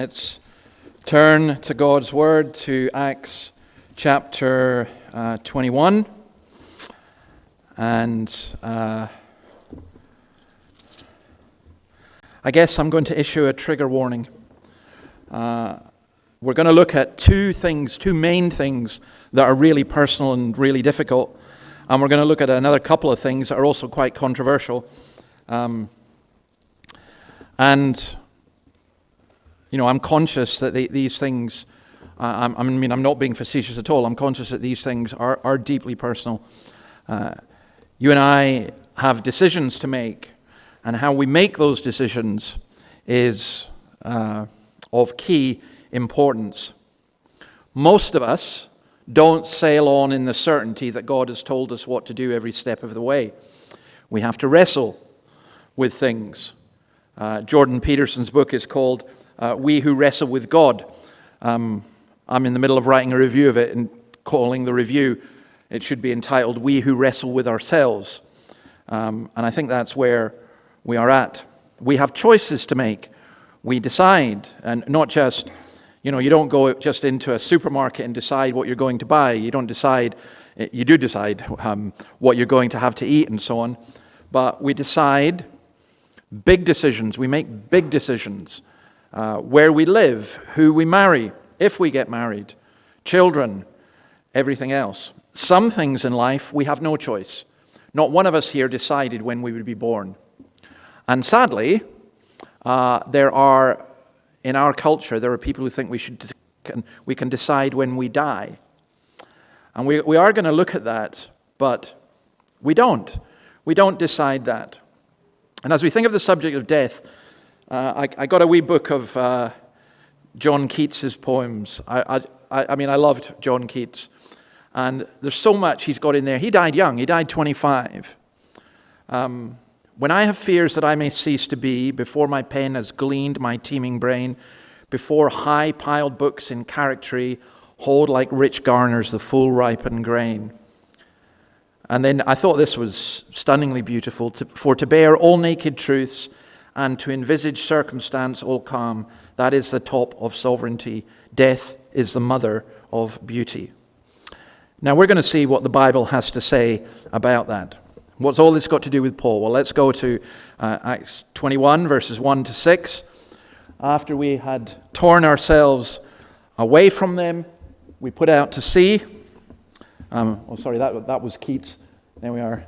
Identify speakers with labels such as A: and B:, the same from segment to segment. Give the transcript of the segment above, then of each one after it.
A: Let's turn to God's Word to Acts chapter 21. And I guess I'm going to issue a trigger warning. We're going to look at two main things that are really personal and really difficult. And we're going to look at another couple of things that are also quite controversial. I'm conscious that these things, I'm not being facetious at all. I'm conscious that these things are deeply personal. You and I have decisions to make, and how we make those decisions is of key importance. Most of us don't sail on in the certainty that God has told us what to do every step of the way. We have to wrestle with things. Jordan Peterson's book is called We Who Wrestle with God. I'm in the middle of writing a review of it and calling the review, it should be entitled We Who Wrestle with Ourselves. And I think that's where we are at. We have choices to make. We decide, and not just, you don't go just into a supermarket and decide what you're going to buy. You do decide what you're going to have to eat and so on. But we decide big decisions. We make big decisions. Where we live, who we marry, if we get married, children, everything else. Some things in life we have no choice. Not one of us here decided when we would be born. And sadly, in our culture, there are people who think we can decide when we die. And we are going to look at that, but we don't. We don't decide that. And as we think of the subject of death, I got a wee book of John Keats's poems. I loved John Keats. And there's so much he's got in there. He died young. He died 25. When I have fears that I may cease to be, before my pen has gleaned my teeming brain, before high-piled books in charactery hold like rich garners the full ripened grain. And then I thought this was stunningly beautiful. For to bear all naked truths and to envisage circumstance all calm, that is the top of sovereignty. Death is the mother of beauty. Now we're going to see what the Bible has to say about that. What's all this got to do with Paul? Well, let's go to Acts 21, verses 1 to 6. After we had torn ourselves away from them, we put out to sea. That was Keats. There we are.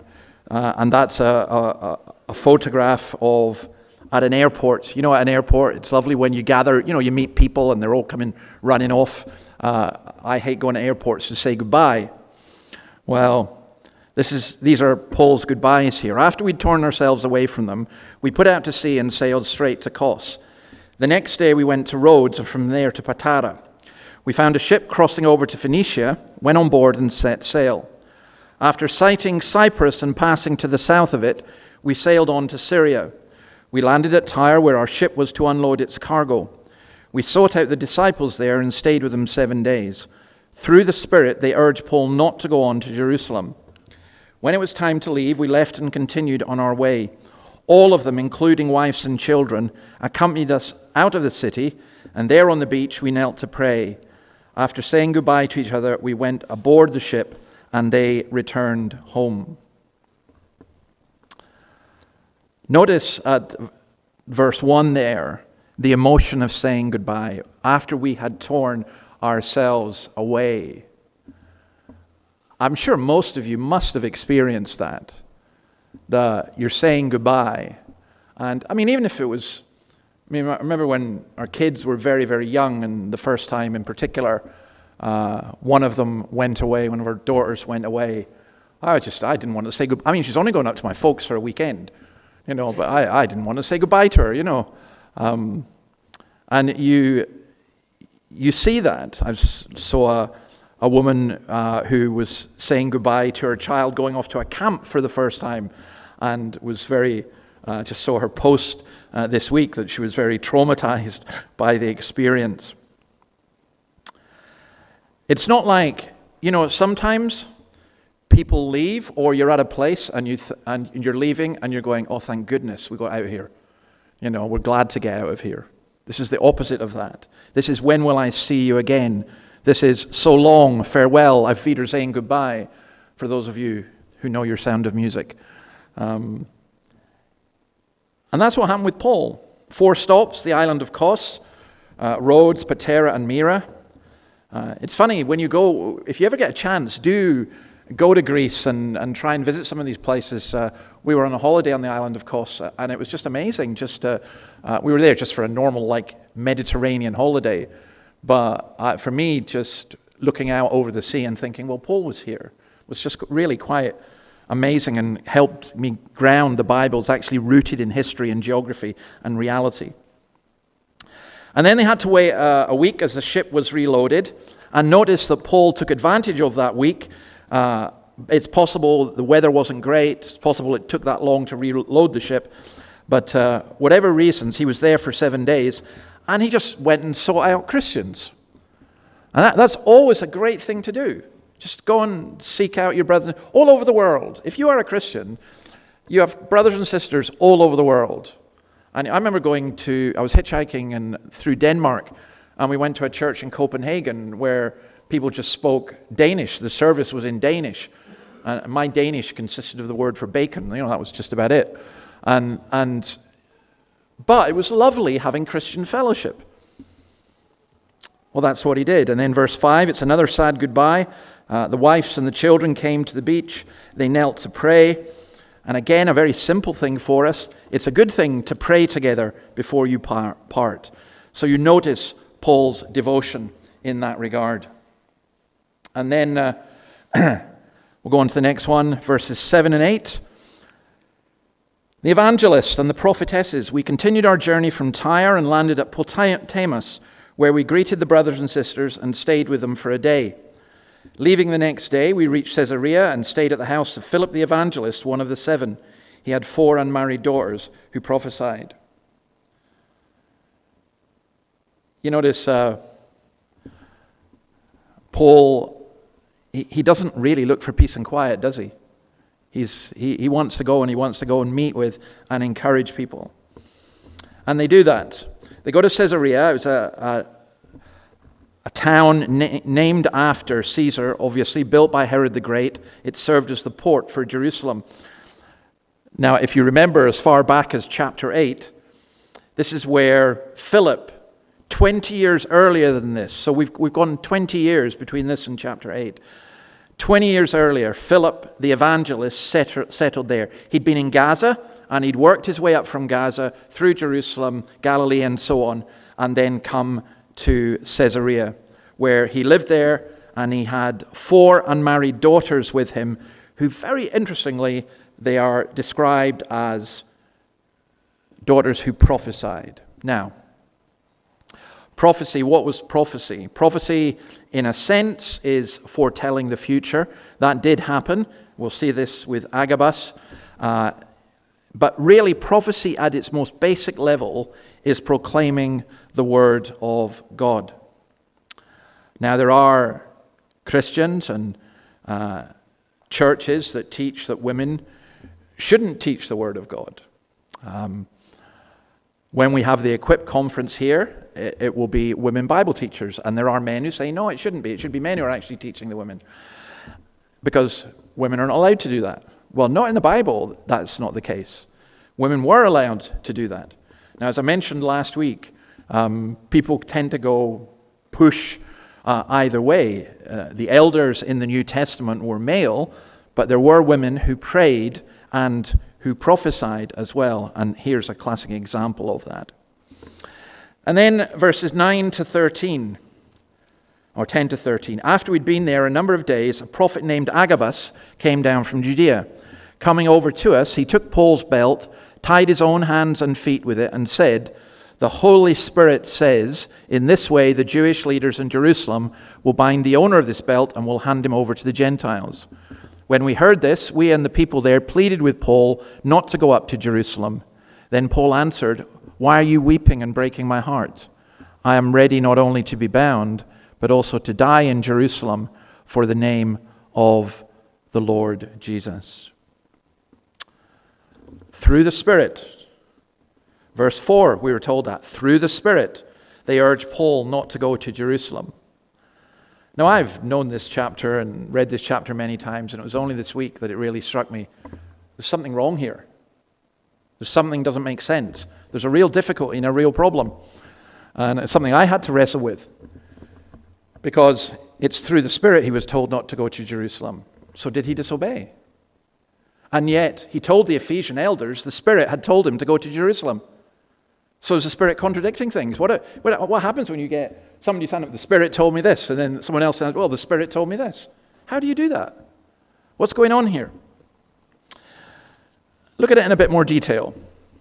A: And that's a photograph of at an airport. At an airport, it's lovely when you gather, you meet people and they're all coming running off. I hate going to airports to say goodbye. Well, these are Paul's goodbyes here. After we'd torn ourselves away from them, we put out to sea and sailed straight to Kos. The next day we went to Rhodes, and from there to Patara. We found a ship crossing over to Phoenicia, went on board and set sail. After sighting Cyprus and passing to the south of it, we sailed on to Syria. We landed at Tyre, where our ship was to unload its cargo. We sought out the disciples there and stayed with them 7 days. Through the Spirit, they urged Paul not to go on to Jerusalem. When it was time to leave, we left and continued on our way. All of them, including wives and children, accompanied us out of the city, and there on the beach we knelt to pray. After saying goodbye to each other, we went aboard the ship, and they returned home. Notice at verse 1 there, the emotion of saying goodbye after we had torn ourselves away. I'm sure most of you must have experienced that. You're saying goodbye. And even if it was, I remember when our kids were very, very young, and the first time in particular, one of them went away, one of our daughters went away. I didn't want to say goodbye. She's only going up to my folks for a weekend, but I didn't want to say goodbye to her, And you see that. I saw a woman who was saying goodbye to her child going off to a camp for the first time, and was just saw her post this week that she was very traumatized by the experience. It's not like, sometimes people leave, or you're at a place and you're leaving and you're going, oh, thank goodness we got out of here. We're glad to get out of here. This is the opposite of that. This is, when will I see you again? This is, so long, farewell, auf Wiedersehen, goodbye, for those of you who know your Sound of Music. And that's what happened with Paul. 4 stops, the island of Kos, Rhodes, Patera, and Myra. It's funny, when you go, if you ever get a chance, do go to Greece and try and visit some of these places. We were on a holiday on the island of Kos, and it was just amazing. We were there just for a normal, Mediterranean holiday. But for me, just looking out over the sea and thinking, well, Paul was here, was just really quite amazing, and helped me ground the Bible's actually rooted in history and geography and reality. And then they had to wait a week as the ship was reloaded. And notice that Paul took advantage of that week. It's possible the weather wasn't great. It's possible it took that long to reload the ship. But whatever reasons, he was there for 7 days. And he just went and sought out Christians. And that's always a great thing to do. Just go and seek out your brothers all over the world. If you are a Christian, you have brothers and sisters all over the world. And I remember I was hitchhiking through Denmark, and we went to a church in Copenhagen where people just spoke Danish. The service was in Danish. And my Danish consisted of the word for bacon. That was just about it. But it was lovely having Christian fellowship. Well, that's what he did. And then verse 5, it's another sad goodbye. The wives and the children came to the beach. They knelt to pray. And again, a very simple thing for us. It's a good thing to pray together before you part. So you notice Paul's devotion in that regard. And then we'll go on to the next one, verses 7 and 8. The evangelists and the prophetesses, we continued our journey from Tyre and landed at Ptolemais, where we greeted the brothers and sisters and stayed with them for a day. Leaving the next day, we reached Caesarea and stayed at the house of Philip the evangelist, one of the 7. He had 4 unmarried daughters who prophesied. You notice Paul, he doesn't really look for peace and quiet, does he? He wants to go and meet with and encourage people. And they do that. They go to Caesarea. It was a town named after Caesar, obviously, built by Herod the Great. It served as the port for Jerusalem. Now, if you remember as far back as chapter 8, this is where Philip, 20 years earlier than this, so we've gone 20 years between this and chapter 8. 20 years earlier, Philip the evangelist settled there. He'd been in Gaza, and he'd worked his way up from Gaza through Jerusalem, Galilee, and so on, and then come to Caesarea, where he lived there, and he had 4 unmarried daughters with him, who, very interestingly, they are described as daughters who prophesied. Now, prophecy, what was prophecy? Prophecy, in a sense, is foretelling the future. That did happen. We'll see this with Agabus. But really, prophecy at its most basic level is proclaiming the word of God. Now, there are Christians and churches that teach that women shouldn't teach the word of God. When we have the Equip conference here, it will be women Bible teachers. And there are men who say, no, it shouldn't be. It should be men who are actually teaching the women. Because women are not allowed to do that. Well, not in the Bible, that's not the case. Women were allowed to do that. Now, as I mentioned last week, people tend to push either way. The elders in the New Testament were male, but there were women who prayed and who prophesied as well. And here's a classic example of that. And then verses 9 to 13, or 10 to 13. After we'd been there a number of days, a prophet named Agabus came down from Judea. Coming over to us, he took Paul's belt, tied his own hands and feet with it, and said, "The Holy Spirit says, in this way the Jewish leaders in Jerusalem will bind the owner of this belt and will hand him over to the Gentiles." When we heard this, we and the people there pleaded with Paul not to go up to Jerusalem. Then Paul answered, "Why are you weeping and breaking my heart? I am ready not only to be bound, but also to die in Jerusalem for the name of the Lord Jesus." Through the Spirit, Verse 4, we were told that through the Spirit, they urged Paul not to go to Jerusalem. Now, I've known this chapter and read this chapter many times, and it was only this week that it really struck me. There's something wrong here. There's something doesn't make sense. There's a real difficulty and a real problem. And it's something I had to wrestle with. Because it's through the Spirit he was told not to go to Jerusalem. So did he disobey? And yet, he told the Ephesian elders the Spirit had told him to go to Jerusalem. So is the Spirit contradicting things? What happens when you get somebody saying, the Spirit told me this, and then someone else says, well, the Spirit told me this? How do you do that? What's going on here? Look at it in a bit more detail,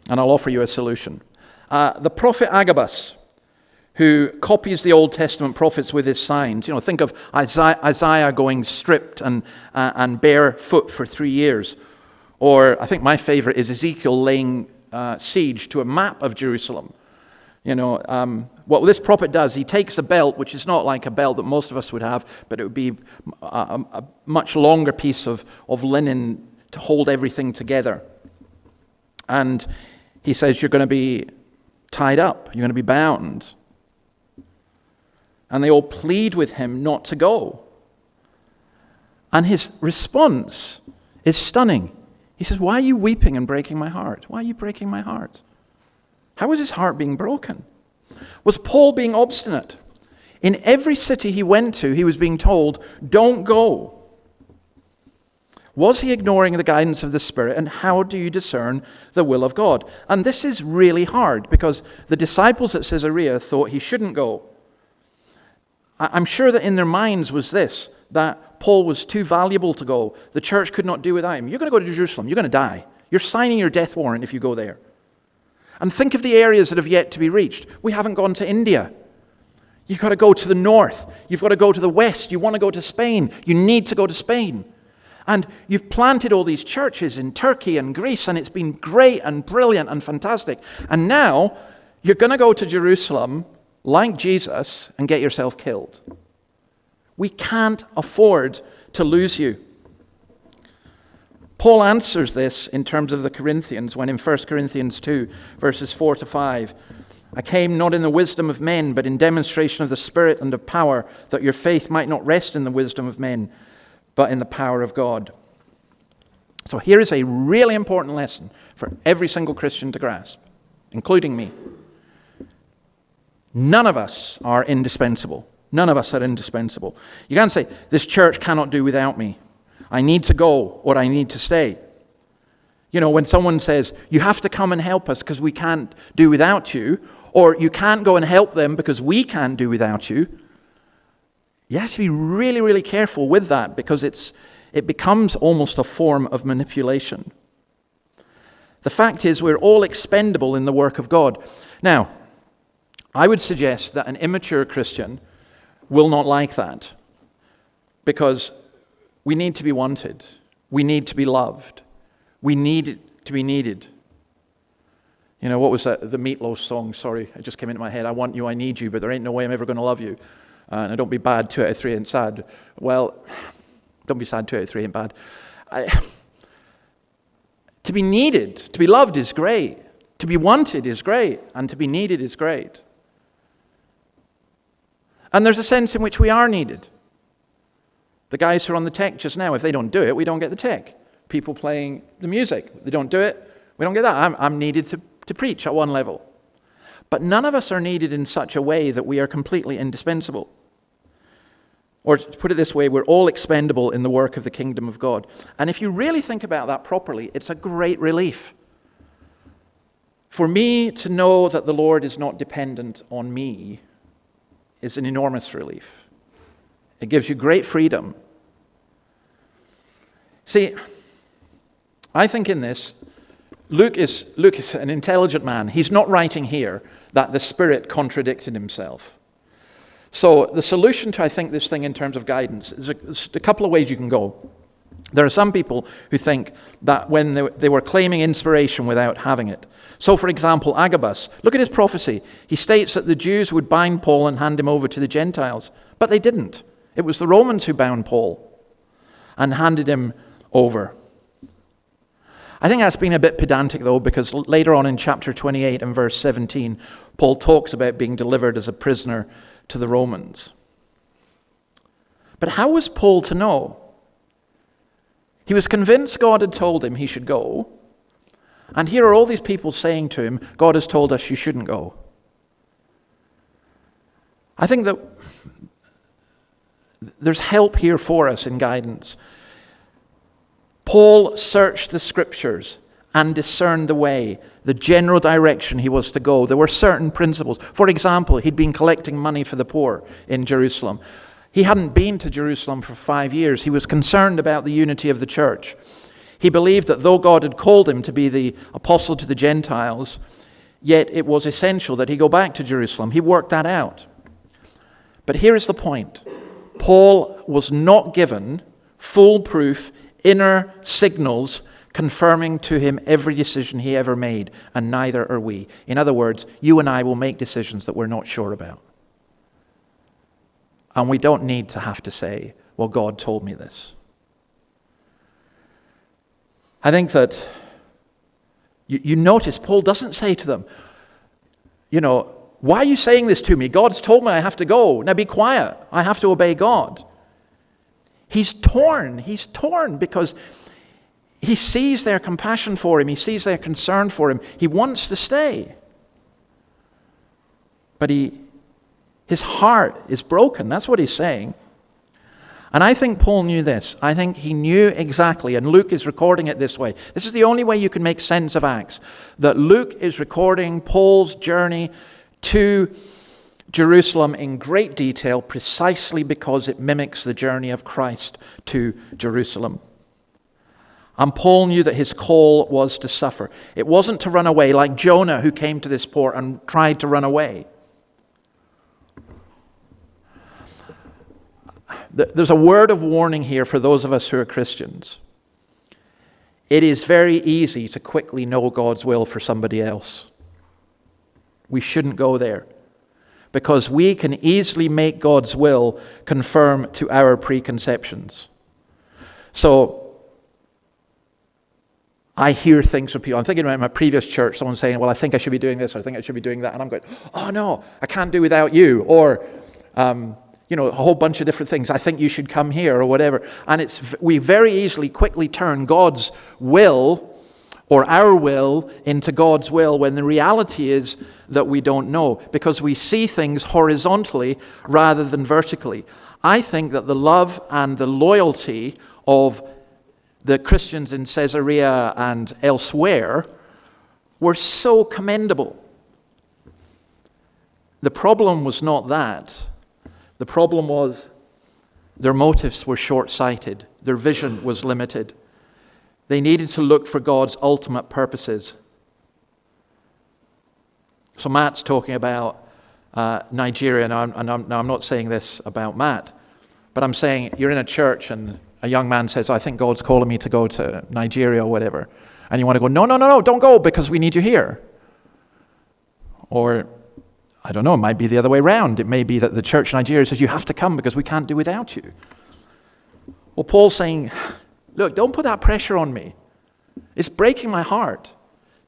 A: and I'll offer you a solution. The prophet Agabus, who copies the Old Testament prophets with his signs. Think of Isaiah going stripped and barefoot for 3 years. Or I think my favorite is Ezekiel laying siege to a map of Jerusalem. What this prophet does, he takes a belt, which is not like a belt that most of us would have, but it would be a much longer piece of linen to hold everything together. And he says, you're going to be tied up, you're going to be bound. And they all plead with him not to go. And his response is stunning. He says, why are you weeping and breaking my heart? Why are you breaking my heart? How was his heart being broken? Was Paul being obstinate? In every city he went to, he was being told, don't go. Was he ignoring the guidance of the Spirit? And how do you discern the will of God? And this is really hard because the disciples at Caesarea thought he shouldn't go. I'm sure that in their minds was this, that Paul was too valuable to go. The church could not do without him. You're going to go to Jerusalem. You're going to die. You're signing your death warrant if you go there. And think of the areas that have yet to be reached. We haven't gone to India. You've got to go to the north. You've got to go to the west. You want to go to Spain. You need to go to Spain. And you've planted all these churches in Turkey and Greece, and it's been great and brilliant and fantastic. And now you're going to go to Jerusalem like Jesus and get yourself killed. We can't afford to lose you. Paul answers this in terms of the Corinthians when in 1 Corinthians 2, verses 4 to 5, I came not in the wisdom of men, but in demonstration of the Spirit and of power, that your faith might not rest in the wisdom of men, but in the power of God. So here is a really important lesson for every single Christian to grasp, including me. None of us are indispensable. None of us are indispensable. You can't say, this church cannot do without me. I need to go or I need to stay. When someone says, you have to come and help us because we can't do without you, or you can't go and help them because we can't do without you, you have to be really, really careful with that because it becomes almost a form of manipulation. The fact is, we're all expendable in the work of God. Now, I would suggest that an immature Christian will not like that because we need to be wanted. We need to be loved. We need to be needed. What was that? The Meatloaf song, sorry, it just came into my head. I want you, I need you, but there ain't no way I'm ever going to love you. And don't be bad, 2 out of 3 ain't sad. Well, don't be sad, 2 out of 3 ain't bad. To be needed, to be loved is great. To be wanted is great. And to be needed is great. And there's a sense in which we are needed. The guys who are on the tech just now, if they don't do it, we don't get the tech. People playing the music, they don't do it, we don't get that. I'm needed to preach at one level. But none of us are needed in such a way that we are completely indispensable. Or to put it this way, we're all expendable in the work of the kingdom of God. And if you really think about that properly, it's a great relief. For me to know that the Lord is not dependent on me is an enormous relief. It gives you great freedom. See, I think in this, Luke is an intelligent man. He's not writing here that the Spirit contradicted himself. So the solution to, I think, this thing in terms of guidance is a couple of ways you can go. There are some people who think that when they were claiming inspiration without having it. So, for example, Agabus, look at his prophecy. He states that the Jews would bind Paul and hand him over to the Gentiles, but they didn't. It was the Romans who bound Paul and handed him over. I think that's been a bit pedantic, though, because later on in chapter 28 and verse 17, Paul talks about being delivered as a prisoner to the Romans. But how was Paul to know? He was convinced God had told him he should go. And here are all these people saying to him, God has told us you shouldn't go. I think that there's help here for us in guidance. Paul searched the scriptures and discerned the way, the general direction he was to go. There were certain principles. For example, he'd been collecting money for the poor in Jerusalem. He hadn't been to Jerusalem for 5 years. He was concerned about the unity of the church. He believed that though God had called him to be the apostle to the Gentiles, yet it was essential that he go back to Jerusalem. He worked that out. But here is the point. Paul was not given foolproof inner signals confirming to him every decision he ever made, and neither are we. In other words, you and I will make decisions that we're not sure about. And we don't need to have to say, well, God told me this. I think that you notice Paul doesn't say to them, why are you saying this to me? God's told me I have to go. Now be quiet. I have to obey God. He's torn. He's torn because he sees their compassion for him. He sees their concern for him. He wants to stay. But his heart is broken. That's what he's saying. And I think Paul knew this. I think he knew exactly, and Luke is recording it this way. This is the only way you can make sense of Acts, that Luke is recording Paul's journey to Jerusalem in great detail precisely because it mimics the journey of Christ to Jerusalem. And Paul knew that his call was to suffer. It wasn't to run away like Jonah, who came to this port and tried to run away. There's a word of warning here for those of us who are Christians. It is very easy to quickly know God's will for somebody else. We shouldn't go there, because we can easily make God's will conform to our preconceptions. So I hear things from people. I'm thinking about my previous church, someone saying, well, I think I should be doing this, or I think I should be doing that. And I'm going, oh no, I can't do without you. Or, a whole bunch of different things. I think you should come here or whatever. And we very easily quickly turn God's will or our will into God's will, when the reality is that we don't know, because we see things horizontally rather than vertically. I think that the love and the loyalty of the Christians in Caesarea and elsewhere were so commendable. The problem was not that. The problem was their motives were short-sighted. Their vision was limited. They needed to look for God's ultimate purposes. So Matt's talking about Nigeria, and I'm not saying this about Matt, but I'm saying you're in a church and a young man says, I think God's calling me to go to Nigeria or whatever. And you want to go, no, don't go because we need you here. Or, I don't know, it might be the other way around. It may be that the church in Nigeria says, you have to come because we can't do without you. Well, Paul's saying, look, don't put that pressure on me. It's breaking my heart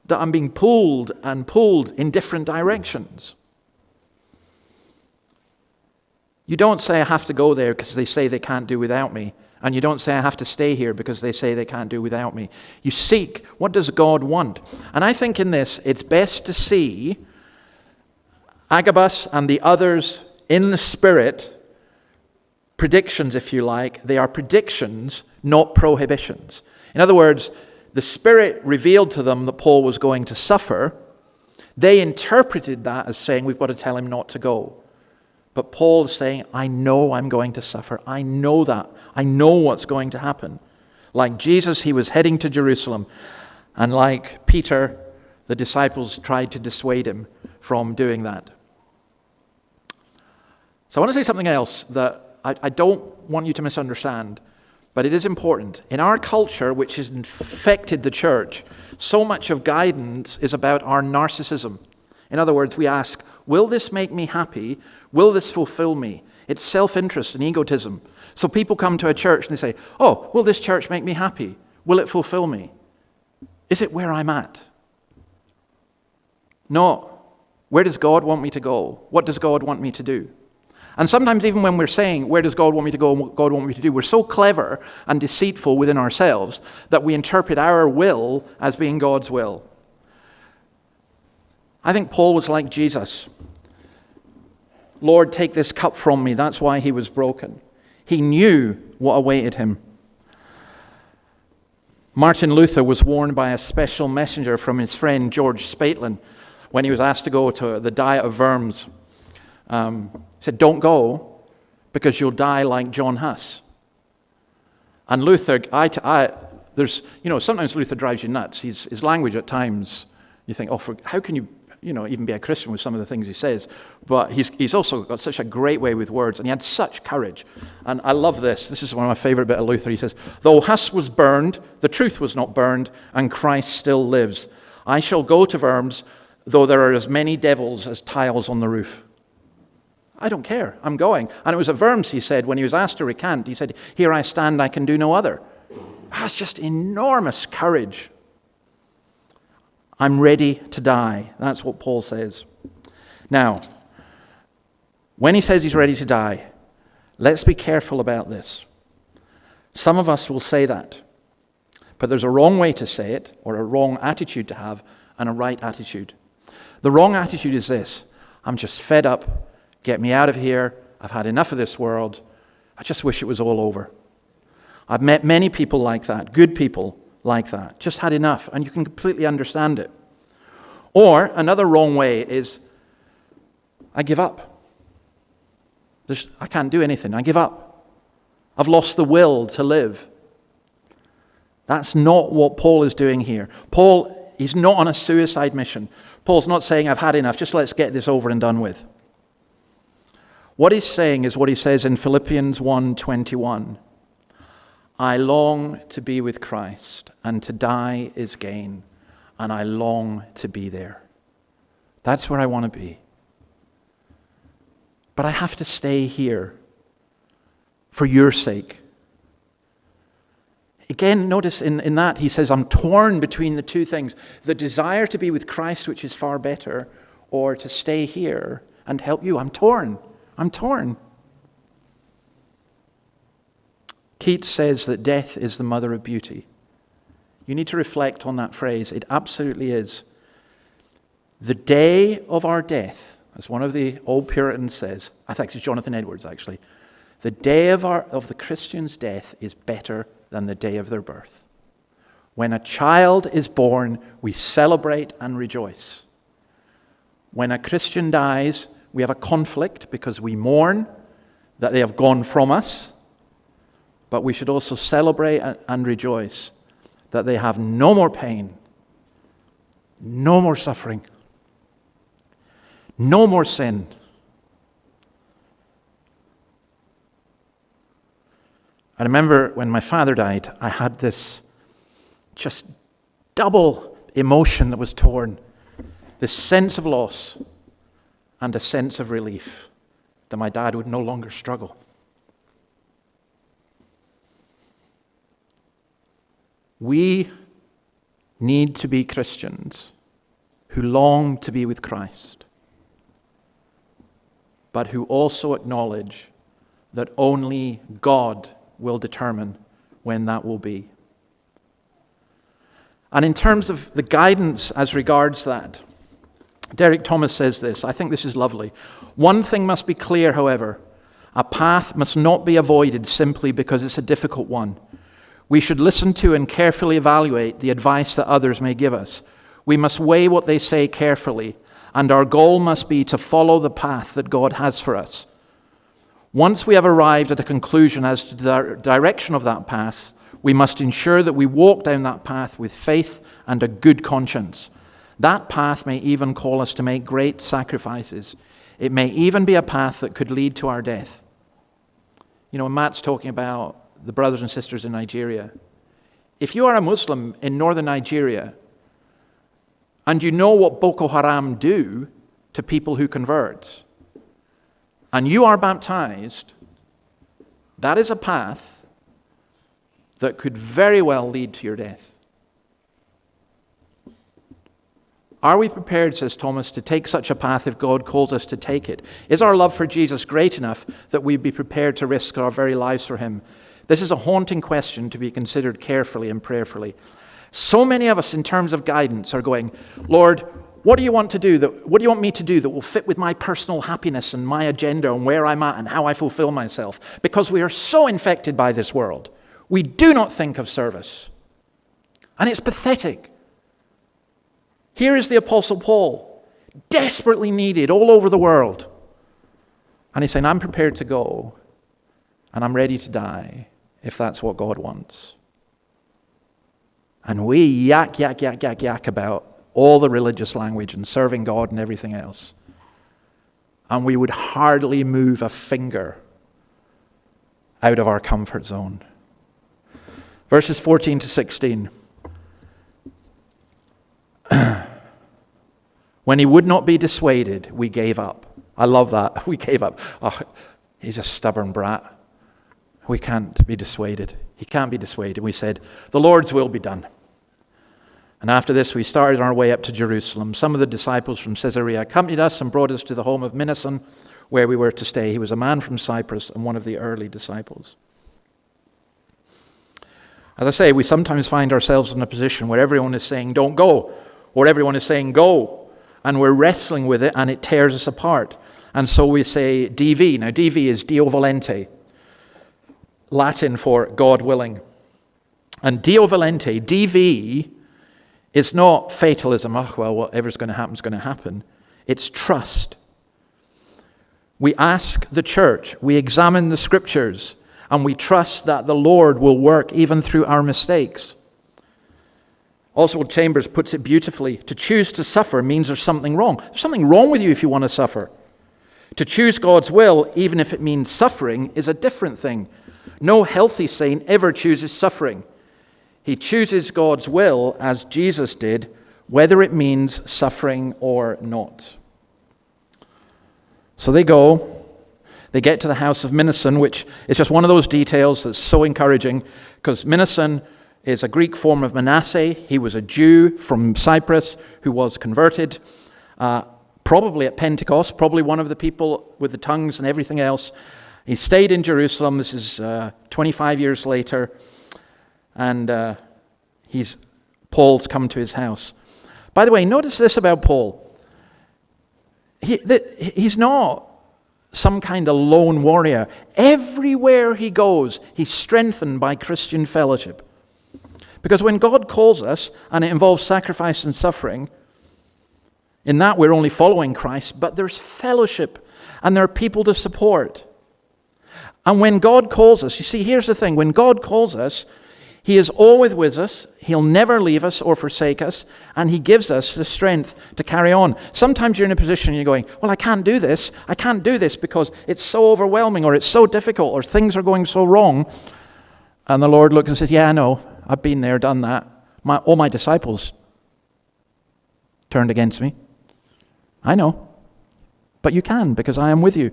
A: that I'm being pulled in different directions. You don't say I have to go there because they say they can't do without me. And you don't say I have to stay here because they say they can't do without me. You seek, what does God want? And I think in this, it's best to see Agabus and the others in the Spirit, predictions, if you like. They are predictions, not prohibitions. In other words, the Spirit revealed to them that Paul was going to suffer. They interpreted that as saying, we've got to tell him not to go. But Paul is saying, I know I'm going to suffer. I know that. I know what's going to happen. Like Jesus, he was heading to Jerusalem. And like Peter, the disciples tried to dissuade him from doing that. So I want to say something else that I don't want you to misunderstand, but it is important. In our culture, which has infected the church, so much of guidance is about our narcissism. In other words, we ask, will this make me happy? Will this fulfill me? It's self-interest and egotism. So people come to a church and they say, oh, will this church make me happy? Will it fulfill me? Is it where I'm at? No. Where does God want me to go? What does God want me to do? And sometimes even when we're saying, where does God want me to go and what God want me to do, we're so clever and deceitful within ourselves that we interpret our will as being God's will. I think Paul was like Jesus. Lord, take this cup from me. That's why he was broken. He knew what awaited him. Martin Luther was warned by a special messenger from his friend George Spaitlin when he was asked to go to the Diet of Worms. He said, don't go because you'll die like John Huss. And Luther, sometimes Luther drives you nuts. His language at times, you think, how can you, even be a Christian with some of the things he says? But he's also got such a great way with words, and he had such courage. And I love this. This is one of my favorite bits of Luther. He says, though Huss was burned, the truth was not burned, and Christ still lives. I shall go to Worms, though there are as many devils as tiles on the roof. I don't care. I'm going. And it was at Worms, he said, when he was asked to recant, he said, here I stand, I can do no other. That's just enormous courage. I'm ready to die. That's what Paul says. Now, when he says he's ready to die, let's be careful about this. Some of us will say that, but there's a wrong way to say it, or a wrong attitude to have, and a right attitude. The wrong attitude is this: I'm just fed up. Get me out of here. I've had enough of this world. I just wish it was all over. I've met many people like that, good people like that, just had enough, and you can completely understand it. Or another wrong way is, I give up. I can't do anything. I give up. I've lost the will to live. That's not what Paul is doing here. Paul, he's not on a suicide mission. Paul's not saying, I've had enough, just let's get this over and done with. What he's saying is what he says in Philippians 1:21. I long to be with Christ, and to die is gain, and I long to be there. That's where I want to be. But I have to stay here for your sake. Again, notice in that he says, I'm torn between the two things. The desire to be with Christ, which is far better, or to stay here and help you. I'm torn. Keats says that death is the mother of beauty. You need to reflect on that phrase. It absolutely is. The day of our death, as one of the old Puritans says, I think it's Jonathan Edwards actually, the day of the Christian's death is better than the day of their birth. When a child is born, we celebrate and rejoice. When a Christian dies, we have a conflict because we mourn that they have gone from us, but we should also celebrate and rejoice that they have no more pain, no more suffering, no more sin. I remember when my father died, I had this just double emotion that was torn. This sense of loss and a sense of relief that my dad would no longer struggle. We need to be Christians who long to be with Christ, but who also acknowledge that only God will determine when that will be. And in terms of the guidance as regards that, Derek Thomas says this. I think this is lovely. One thing must be clear, however. A path must not be avoided simply because it's a difficult one. We should listen to and carefully evaluate the advice that others may give us. We must weigh what they say carefully, and our goal must be to follow the path that God has for us. Once we have arrived at a conclusion as to the direction of that path, we must ensure that we walk down that path with faith and a good conscience. That path may even call us to make great sacrifices. It may even be a path that could lead to our death. You know, Matt's talking about the brothers and sisters in Nigeria. If you are a Muslim in northern Nigeria, and you know what Boko Haram do to people who convert, and you are baptized, that is a path that could very well lead to your death. Are we prepared, says Thomas, to take such a path if God calls us to take it? Is our love for Jesus great enough that we'd be prepared to risk our very lives for him? This is a haunting question to be considered carefully and prayerfully. So many of us, in terms of guidance, are going, Lord, what do you want me to do that will fit with my personal happiness and my agenda and where I'm at and how I fulfill myself? Because we are so infected by this world. We do not think of service. And it's pathetic. Here is the Apostle Paul, desperately needed all over the world. And he's saying, I'm prepared to go, and I'm ready to die, if that's what God wants. And we yak about all the religious language and serving God and everything else. And we would hardly move a finger out of our comfort zone. Verses 14 to 16. When he would not be dissuaded, we gave up. I love that. We gave up. Oh, he's a stubborn brat. We can't be dissuaded. He can't be dissuaded. We said, the Lord's will be done. And after this, we started our way up to Jerusalem. Some of the disciples from Caesarea accompanied us and brought us to the home of Mnason, where we were to stay. He was a man from Cyprus and one of the early disciples. As I say, we sometimes find ourselves in a position where everyone is saying, don't go, or everyone is saying, go. And we're wrestling with it, and it tears us apart. And so we say DV. Now, DV is Deo volente, Latin for God willing. And Deo volente, DV, is not fatalism. Oh, well, whatever's going to happen is going to happen. It's trust. We ask the church, we examine the scriptures, and we trust that the Lord will work even through our mistakes. Oswald Chambers puts it beautifully. To choose to suffer means there's something wrong. There's something wrong with you if you want to suffer. To choose God's will, even if it means suffering, is a different thing. No healthy saint ever chooses suffering. He chooses God's will, as Jesus did, whether it means suffering or not. So they go. They get to the house of Mnason, which is just one of those details that's so encouraging, because Mnason is a Greek form of Manasseh. He was a Jew from Cyprus who was converted, probably at Pentecost, probably one of the people with the tongues and everything else. He stayed in Jerusalem. This is 25 years later, and Paul's come to his house. By the way, notice this about Paul. He's not some kind of lone warrior. Everywhere he goes, he's strengthened by Christian fellowship. Because when God calls us, and it involves sacrifice and suffering, in that we're only following Christ, but there's fellowship, and there are people to support. And when God calls us, you see, here's the thing, when God calls us, he is always with us, he'll never leave us or forsake us, and he gives us the strength to carry on. Sometimes you're in a position and you're going, well, I can't do this because it's so overwhelming, or it's so difficult, or things are going so wrong. And the Lord looks and says, yeah, I know. I've been there, done that. All my disciples turned against me. I know. But you can, because I am with you.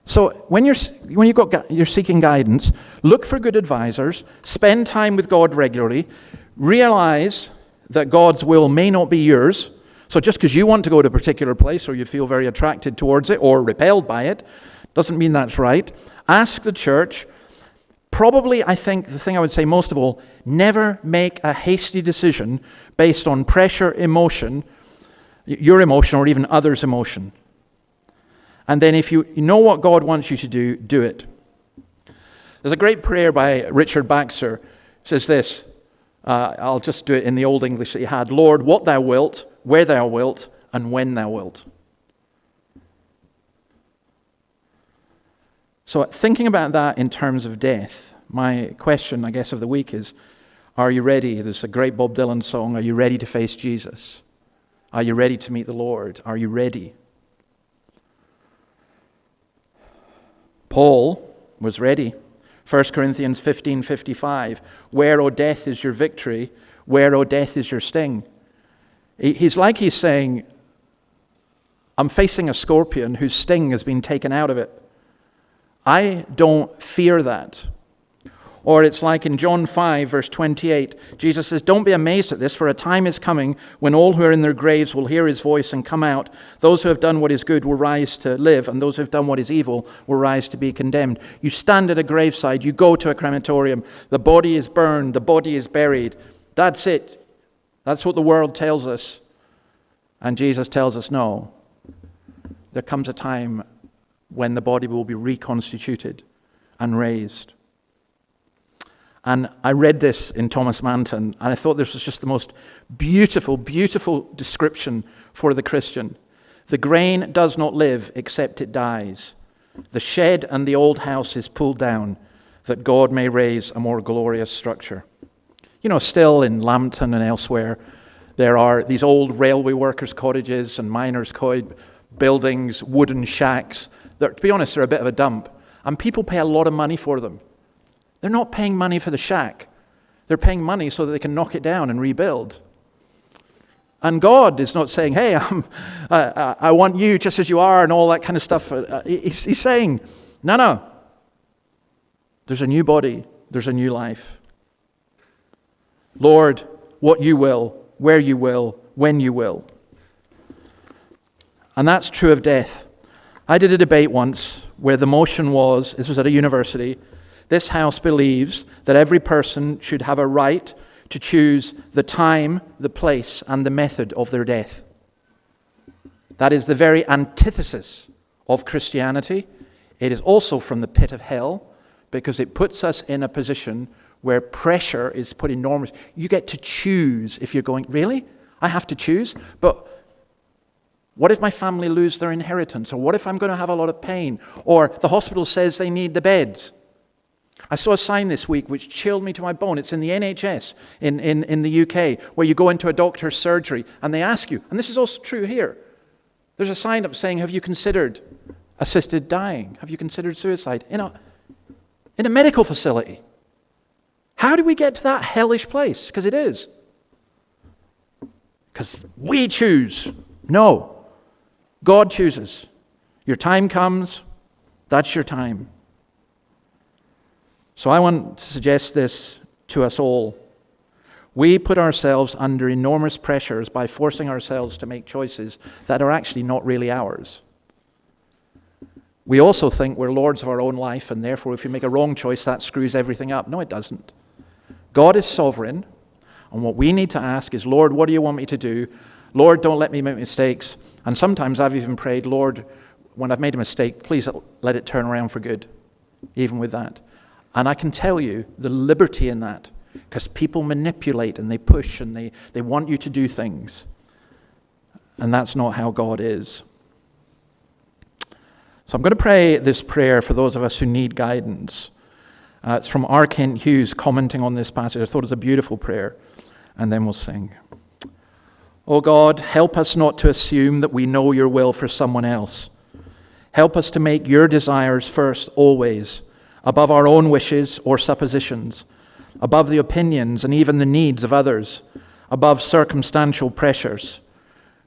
A: So when you're seeking guidance, look for good advisors, spend time with God regularly, realize that God's will may not be yours. So just because you want to go to a particular place, or you feel very attracted towards it or repelled by it, doesn't mean that's right. Ask the church. Probably, I think, the thing I would say most of all, never make a hasty decision based on pressure, emotion, your emotion, or even others' emotion. And then if you know what God wants you to do, do it. There's a great prayer by Richard Baxter. It says this, I'll just do it in the Old English that he had. Lord, what thou wilt, where thou wilt, and when thou wilt. So thinking about that in terms of death, my question, I guess, of the week is, are you ready? There's a great Bob Dylan song, are you ready to face Jesus? Are you ready to meet the Lord? Are you ready? Paul was ready. 1 Corinthians 15:55, where, O death, is your victory? Where, O death, is your sting? He's saying, I'm facing a scorpion whose sting has been taken out of it. I don't fear that. Or it's like in John 5, verse 28, Jesus says, "Don't be amazed at this, for a time is coming when all who are in their graves will hear his voice and come out. Those who have done what is good will rise to live, and those who have done what is evil will rise to be condemned." You stand at a graveside, you go to a crematorium, the body is burned, the body is buried. That's it. That's what the world tells us. And Jesus tells us, no. There comes a time when the body will be reconstituted and raised. And I read this in Thomas Manton, and I thought this was just the most beautiful, beautiful description for the Christian. The grain does not live except it dies. The shed and the old house is pulled down, that God may raise a more glorious structure. You know, still in Lambton and elsewhere, there are these old railway workers' cottages and miners' buildings, wooden shacks. To be honest, they're a bit of a dump. And people pay a lot of money for them. They're not paying money for the shack. They're paying money so that they can knock it down and rebuild. And God is not saying, hey, I want you just as you are and all that kind of stuff. He's saying, no. There's a new body. There's a new life. Lord, what you will, where you will, when you will. And that's true of death. I did a debate once where the motion was, this was at a university, this house believes that every person should have a right to choose the time, the place, and the method of their death. That is the very antithesis of Christianity. It is also from the pit of hell, because it puts us in a position where pressure is put enormous. You get to choose if you're going, really? I have to choose? But what if my family lose their inheritance? Or what if I'm going to have a lot of pain? Or the hospital says they need the beds. I saw a sign this week which chilled me to my bone. It's in the NHS in the UK, where you go into a doctor's surgery and they ask you, and this is also true here, there's a sign up saying, have you considered assisted dying? Have you considered suicide? In a medical facility. How do we get to that hellish place? Because it is. Because we choose. No. God chooses. Your time comes. That's your time. So I want to suggest this to us all. We put ourselves under enormous pressures by forcing ourselves to make choices that are actually not really ours. We also think we're lords of our own life, and therefore if you make a wrong choice, that screws everything up. No, it doesn't. God is sovereign, and what we need to ask is, Lord, what do you want me to do? Lord, don't let me make mistakes. And sometimes I've even prayed, Lord, when I've made a mistake, please let it turn around for good, even with that. And I can tell you the liberty in that, because people manipulate and they push and they want you to do things. And that's not how God is. So I'm going to pray this prayer for those of us who need guidance. It's from R. Kent Hughes commenting on this passage. I thought it was a beautiful prayer. And then we'll sing. Oh God, help us not to assume that we know your will for someone else. Help us to make your desires first always, above our own wishes or suppositions, above the opinions and even the needs of others, above circumstantial pressures.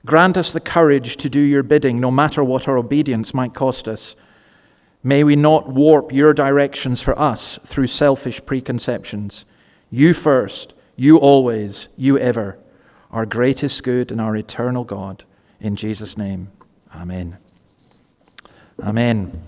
A: Grant us the courage to do your bidding, no matter what our obedience might cost us. May we not warp your directions for us through selfish preconceptions. You first, you always, you ever, our greatest good and our eternal God. In Jesus' name, amen. Amen.